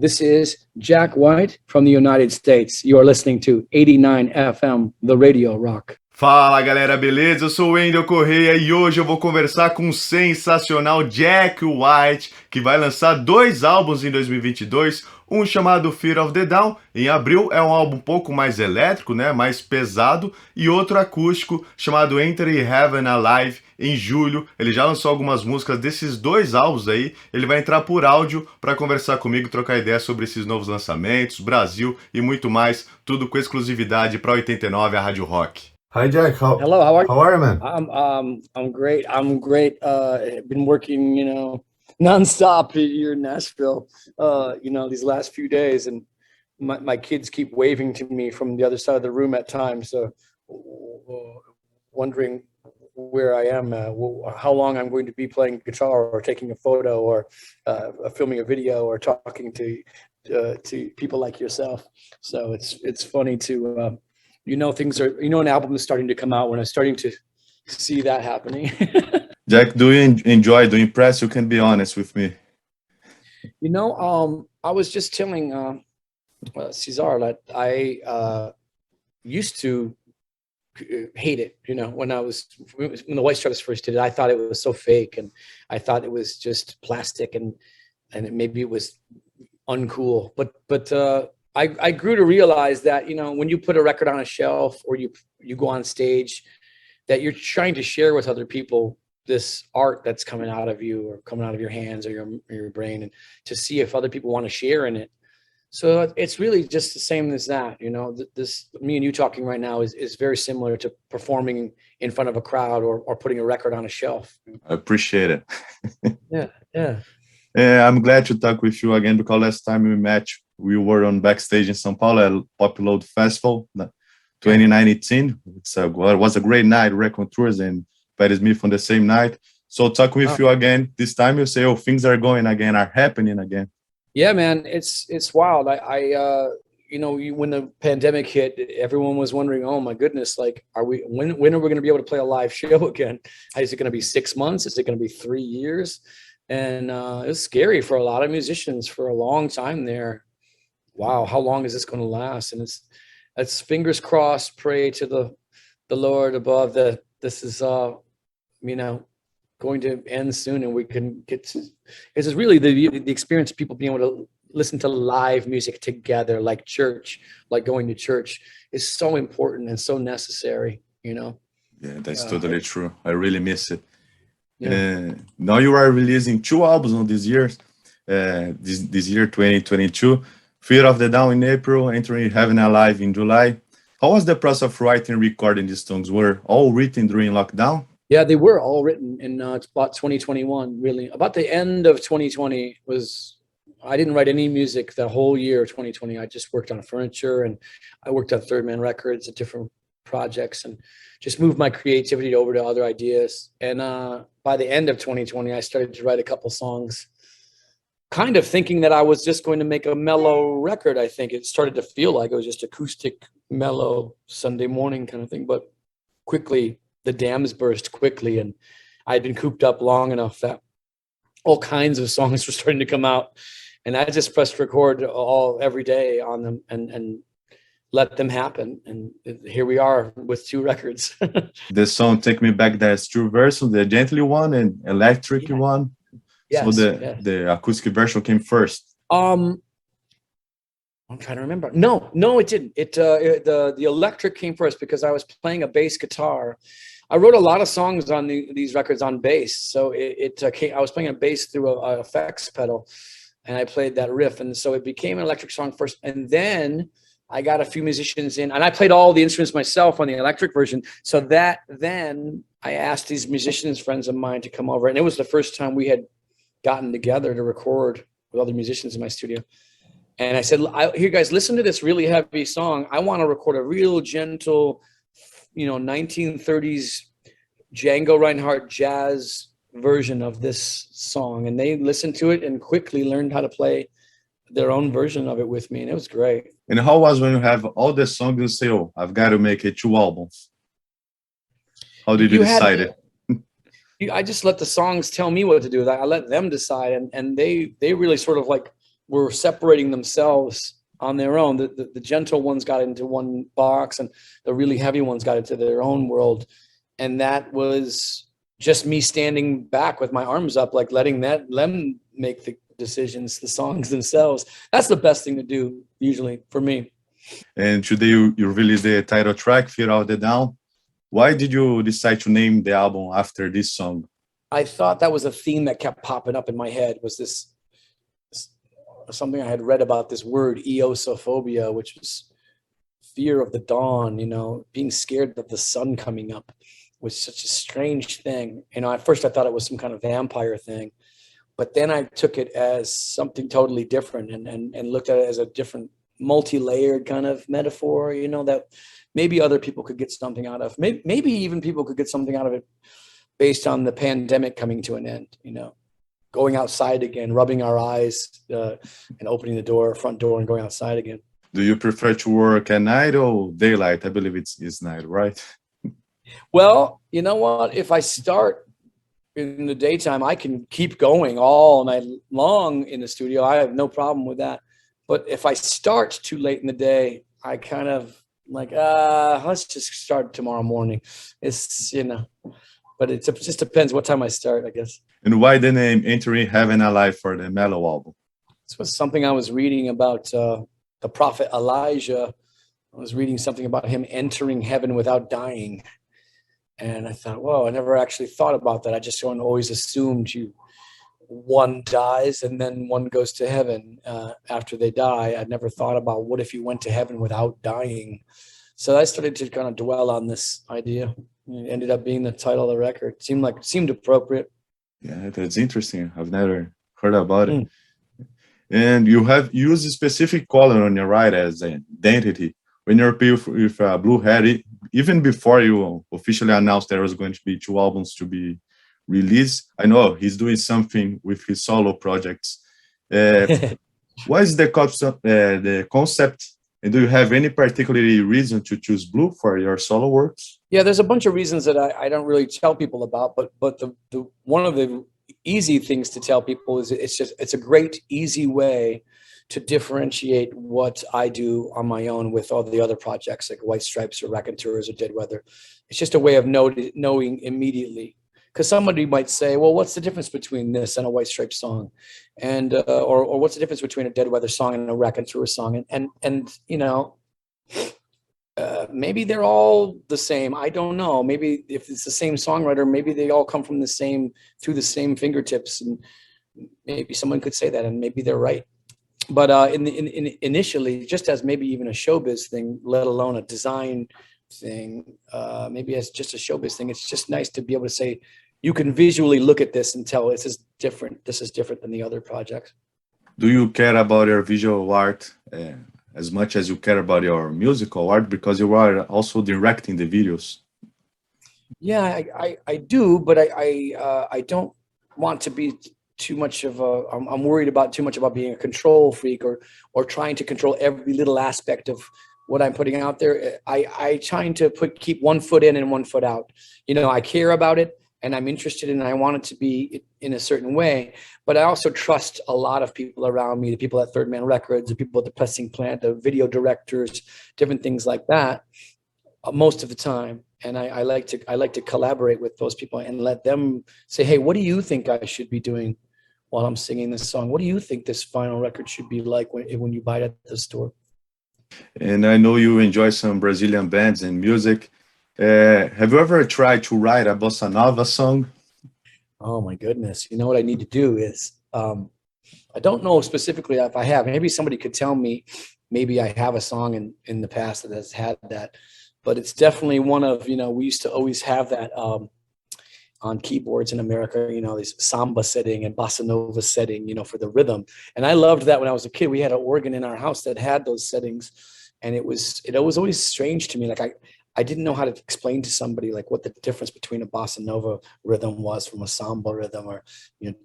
This is Jack White from the United States. You are listening to 89 FM, The Radio Rock. Fala galera, beleza? Eu sou o Wendell Correia e hoje eu vou conversar com o sensacional Jack White, que vai lançar 2 álbuns em 2022, um chamado Fear of the Down, em abril, é um álbum um pouco mais elétrico, né, mais pesado, e outro acústico chamado Enter Heaven Alive, em julho. Ele já lançou algumas músicas desses 2 álbuns aí, ele vai entrar por áudio para conversar comigo, trocar ideia sobre esses novos lançamentos, Brasil e muito mais, tudo com exclusividade para 89, a Rádio Rock. Hi Jack, Hello, how are you, man? I'm great. I'm great. Been working, nonstop here in Nashville, these last few days, and my kids keep waving to me from the other side of the room at times, so wondering where I am, how long I'm going to be playing guitar or taking a photo or filming a video or talking to people like yourself. So it's funny to things are, an album is starting to come out when I'm starting to see that happening. Jack, do you enjoy doing press? You can be honest with me. I was just telling Cesar that I used to hate it, when the White Stripes first did it. I thought it was so fake, and I thought it was just plastic, and maybe it was uncool. But I grew to realize that, when you put a record on a shelf or you go on stage, that you're trying to share with other people this art that's coming out of you or coming out of your hands or your brain, and to see if other people want to share in it. So it's really just the same as that. This, me and you talking right now is very similar to performing in front of a crowd or putting a record on a shelf. I appreciate it. Yeah. I'm glad to talk with you again, because last time we met, we were on backstage in São Paulo at Pop Load Festival 2019. It was a great night, Record Tours and Patti Smith on the same night. So talking with you again, this time you say, things are going again, are happening again. Yeah, man, it's wild. I when the pandemic hit, everyone was wondering, oh my goodness, like, when are we going to be able to play a live show again? Is it going to be 6 months? Is it going to be 3 years? And it was scary for a lot of musicians for a long time there. Wow, how long is this going to last? And it's fingers crossed, pray to the Lord above that this is going to end soon, and we can get to, it's really the experience of people being able to listen to live music together, like church, like going to church, is so important and so necessary. Yeah, that's totally true. I really miss it. Yeah. Now you are releasing 2 albums on this year, this year 2022. Fear of the Down in April, Entering Heaven Alive in July. How was the process of writing and recording these songs? Were all written during lockdown? Yeah, they were all written in about 2021, really. About the end of 2020 I didn't write any music the whole year of 2020. I just worked on furniture, and I worked on Third Man Records at different projects, and just moved my creativity over to other ideas. And by the end of 2020, I started to write a couple songs, kind of thinking that I was just going to make a mellow record. I think it started to feel like it was just acoustic, mellow Sunday morning kind of thing. But quickly, the dams burst quickly, and I'd been cooped up long enough that all kinds of songs were starting to come out. And I just pressed record every day on them and let them happen. And here we are with 2 records. The song Take Me Back, there's 2 versions, the gently one and electric one. Yes, so the acoustic version came first. I'm trying to remember. No, it didn't. The electric came first because I was playing a bass guitar. I wrote a lot of songs on these records on bass. So I was playing a bass through a effects pedal, and I played that riff. And so it became an electric song first. And then I got a few musicians in, and I played all the instruments myself on the electric version. So then I asked these musicians, friends of mine, to come over. And it was the first time we had gotten together to record with other musicians in my studio. And I said, here guys, listen to this really heavy song. I want to record a real gentle, 1930s Django Reinhardt jazz version of this song. And they listened to it and quickly learned how to play their own version of it with me. And it was great. And how was when you have all the songs, you say, I've got to make it 2 albums? How did you decide it? I just let the songs tell me what to do. I let them decide, and they really sort of like were separating themselves on their own. The gentle ones got into one box, and the really heavy ones got into their own world. And that was just me standing back with my arms up, like letting them make the decisions, the songs themselves. That's the best thing to do, usually, for me. And today you released the title track, Fear of the Down. Why did you decide to name the album after this song? I thought that was a theme that kept popping up in my head, was this something I had read about, this word eosophobia, which was fear of the dawn, being scared of the sun coming up was such a strange thing. At first I thought it was some kind of vampire thing, but then I took it as something totally different and looked at it as a different multi-layered kind of metaphor, that maybe other people could get something out of. Maybe even people could get something out of it based on the pandemic coming to an end, going outside again, rubbing our eyes and opening the front door and going outside again. Do you prefer to work at night or daylight? I believe it's night, right? Well, you know what? If I start in the daytime, I can keep going all night long in the studio. I have no problem with that. But if I start too late in the day, I kind of like, let's just start tomorrow morning. It's, but it just depends what time I start, I guess. And why the name Entering Heaven Alive for the Mellow album? This was something I was reading about the prophet Elijah. I was reading something about him entering heaven without dying. And I thought, whoa, I never actually thought about that. I just always assumed one dies and then one goes to heaven after they die. I never thought about what if you went to heaven without dying. So I started to kind of dwell on this idea. It ended up being the title of the record. It seemed appropriate. Yeah, that's interesting. I've never heard about it. And you have used a specific color on your right as an identity. When you appear with a blue hat, even before you officially announced there was going to be 2 albums to be released, I know he's doing something with his solo projects. What is the concept? And do you have any particular reason to choose blue for your solo works? Yeah, there's a bunch of reasons that I don't really tell people about, but the one of the easy things to tell people is it's a great, easy way to differentiate what I do on my own with all the other projects like White Stripes or Raconteurs or Dead Weather. It's just a way of knowing immediately. Because somebody might say, well, what's the difference between this and a White Stripes song? And or what's the difference between a Dead Weather song and a Raconteur song? And maybe they're all the same. I don't know. Maybe if it's the same songwriter, maybe they all come from through the same fingertips. And maybe someone could say that, and maybe they're right. But initially, just as maybe even a showbiz thing, let alone a design thing, maybe as just a showbiz thing, it's just nice to be able to say, you can visually look at this and tell this is different than the other projects. Do you care about your visual art as much as you care about your musical art, because you are also directing the videos? Yeah, I do, but I don't want to be too much of I'm worried about too much about being a control freak or trying to control every little aspect of what I'm putting out there. I trying to keep one foot in and one foot out. I care about it and I'm interested in it and I want it to be in a certain way, but I also trust a lot of people around me, the people at Third Man Records, the people at the pressing plant, the video directors, different things like that, most of the time. And I like to collaborate with those people and let them say, hey, what do you think I should be doing while I'm singing this song? What do you think this final record should be like when you buy it at the store? And I know you enjoy some Brazilian bands and music. Have you ever tried to write a bossa nova song? Oh my goodness. You know what I need to do is, I don't know specifically if I have. Maybe somebody could tell me, maybe I have a song in the past that has had that. But it's definitely one of, we used to always have that on keyboards in America, this samba setting and bossa nova setting, for the rhythm. And I loved that when I was a kid. We had an organ in our house that had those settings. And it was always strange to me. Like I didn't know how to explain to somebody like what the difference between a bossa nova rhythm was from a samba rhythm or,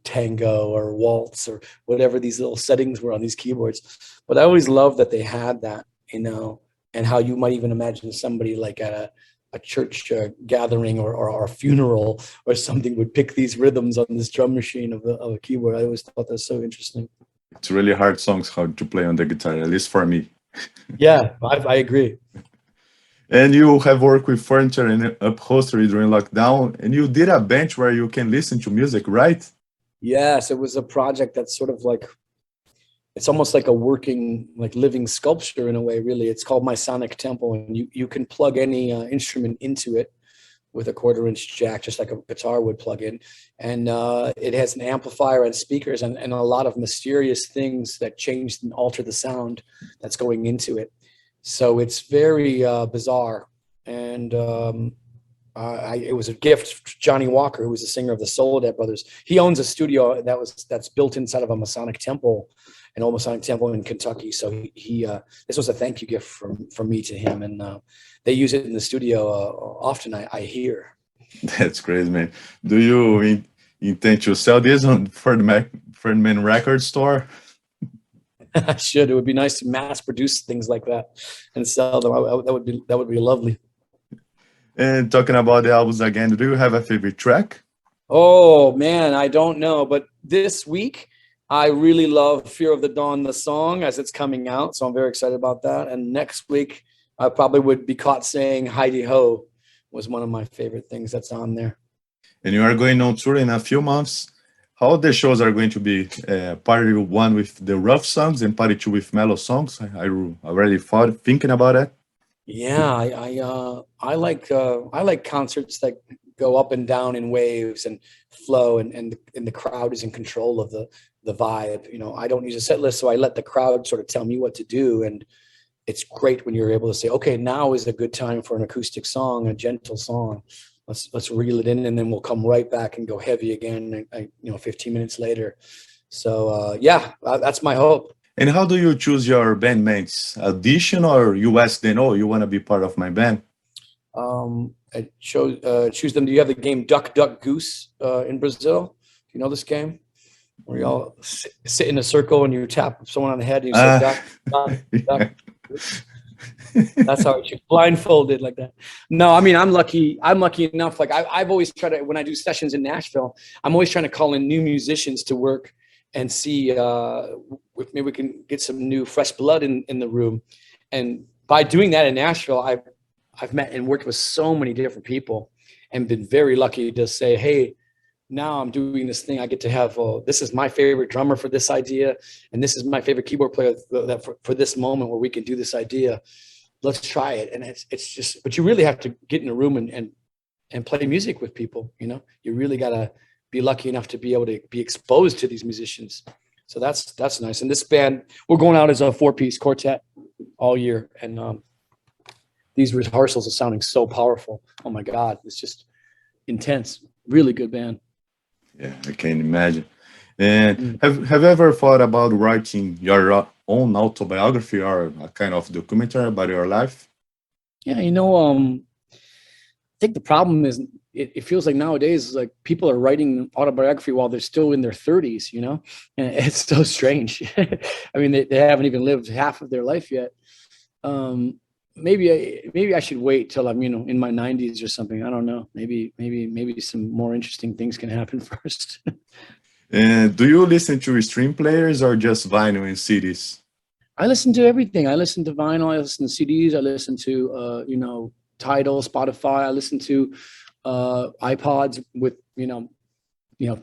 tango or waltz or whatever these little settings were on these keyboards. But I always loved that they had that, and how you might even imagine somebody like at a church gathering or a funeral or something would pick these rhythms on this drum machine of a keyboard. I always thought that's so interesting. It's really hard songs how to play on the guitar, at least for me. Yeah, I agree. And you have worked with furniture and upholstery during lockdown, and you did a bench where you can listen to music, right? Yes, it was a project that's sort of like, it's almost like a working, like living sculpture in a way, really. It's called My Sonic Temple, and you can plug any instrument into it with a 1/4-inch jack, just like a guitar would plug in. And it has an amplifier and speakers and a lot of mysterious things that change and alter the sound that's going into it. So it's very bizarre. And it was a gift to Johnny Walker, who was the singer of the Soledad Brothers. He owns a studio that's built inside of a Masonic temple, an old Masonic temple in Kentucky. So he this was a thank you gift from me to him, and they use it in the studio often. I hear. That's crazy, man. Do you intend to sell this on for the main record store? I should. It would be nice to mass produce things like that and sell them. That would be lovely. And talking about the albums again, do you have a favorite track? Oh man, I don't know, but this week I really love Fear of the Dawn, the song, as it's coming out. So I'm very excited about that. And next week I probably would be caught saying Heidi Ho was one of my favorite things that's on there. And you are going on tour in a few months. How the shows are going to be? Party one with the rough songs and party two with mellow songs. I already thinking about it. Yeah, I like concerts that go up and down in waves and flow, and the crowd is in control of the vibe. You know, I don't use a set list, so I let the crowd sort of tell me what to do. And it's great when you're able to say, okay, now is a good time for an acoustic song, a gentle song. Let's reel it in, and then we'll come right back and go heavy again. 15 minutes later. So yeah, that's my hope. And how do you choose your bandmates? Audition, or you ask them, oh, you want to be part of my band? I choose them. Do you have the game Duck, Duck, Goose in Brazil? Do you know this game? Where you all sit in a circle and you tap someone on the head and you say duck, duck, duck. That's how it's blindfolded like that. No, I mean, I'm lucky enough. Like I've always tried to, when I do sessions in Nashville, I'm always trying to call in new musicians to work and see if maybe we can get some new fresh blood in the room. And by doing that in Nashville, I've met and worked with so many different people and been very lucky to say, hey, now I'm doing this thing. I get to have, this is my favorite drummer for this idea. And this is my favorite keyboard player for this moment where we can do this idea. Let's try it. And it's just, but you really have to get in a room and play music with people. You know, you really got to be lucky enough to be able to be exposed to these musicians. So that's nice. And this band, we're going out as a 4-piece quartet all year. And these rehearsals are sounding so powerful. Oh my God, it's just intense. Really good band. Yeah, I can imagine. And have you ever thought about writing your own autobiography or a kind of documentary about your life? Yeah, I think the problem is it feels like nowadays like people are writing autobiography while they're still in their 30s, you know, and it's so strange. I mean, they haven't even lived half of their life yet. Maybe I should wait till I'm, in my 90s or something. I don't know. Maybe some more interesting things can happen first. And do you listen to stream players or just vinyl and CDs? I listen to everything. I listen to vinyl. I listen to CDs. I listen to Tidal, Spotify. I listen to iPods with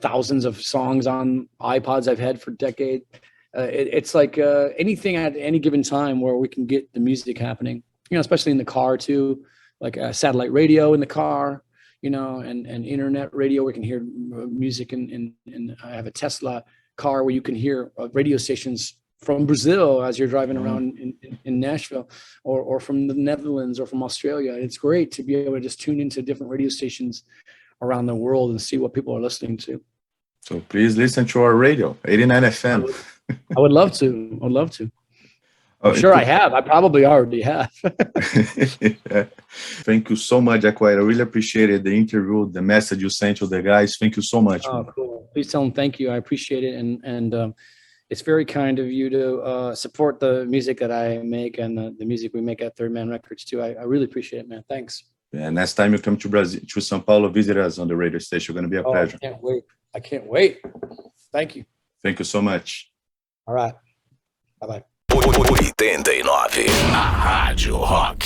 thousands of songs on iPods I've had for decades. It's like anything at any given time where we can get the music happening. Especially in the car too, like satellite radio in the car, and internet radio. We can hear music, and I have a Tesla car where you can hear radio stations from Brazil as you're driving around in Nashville, or from the Netherlands or from Australia. It's great to be able to just tune into different radio stations around the world and see what people are listening to. So please listen to our radio, 89 FM. I would love to. I'm sure I have. I probably already have. Yeah. Thank you so much, Aqua. I really appreciated the interview, the message you sent to the guys. Thank you so much. Oh, cool. Please tell them thank you. I appreciate it. And it's very kind of you to support the music that I make and the music we make at Third Man Records too. I really appreciate it, man. Thanks. Yeah, next time you come to Brazil, to São Paulo, visit us on the radio station. It's going to be a pleasure. I can't wait. Thank you. Thank you so much. All right. Bye-bye. 89, a Rádio Rock.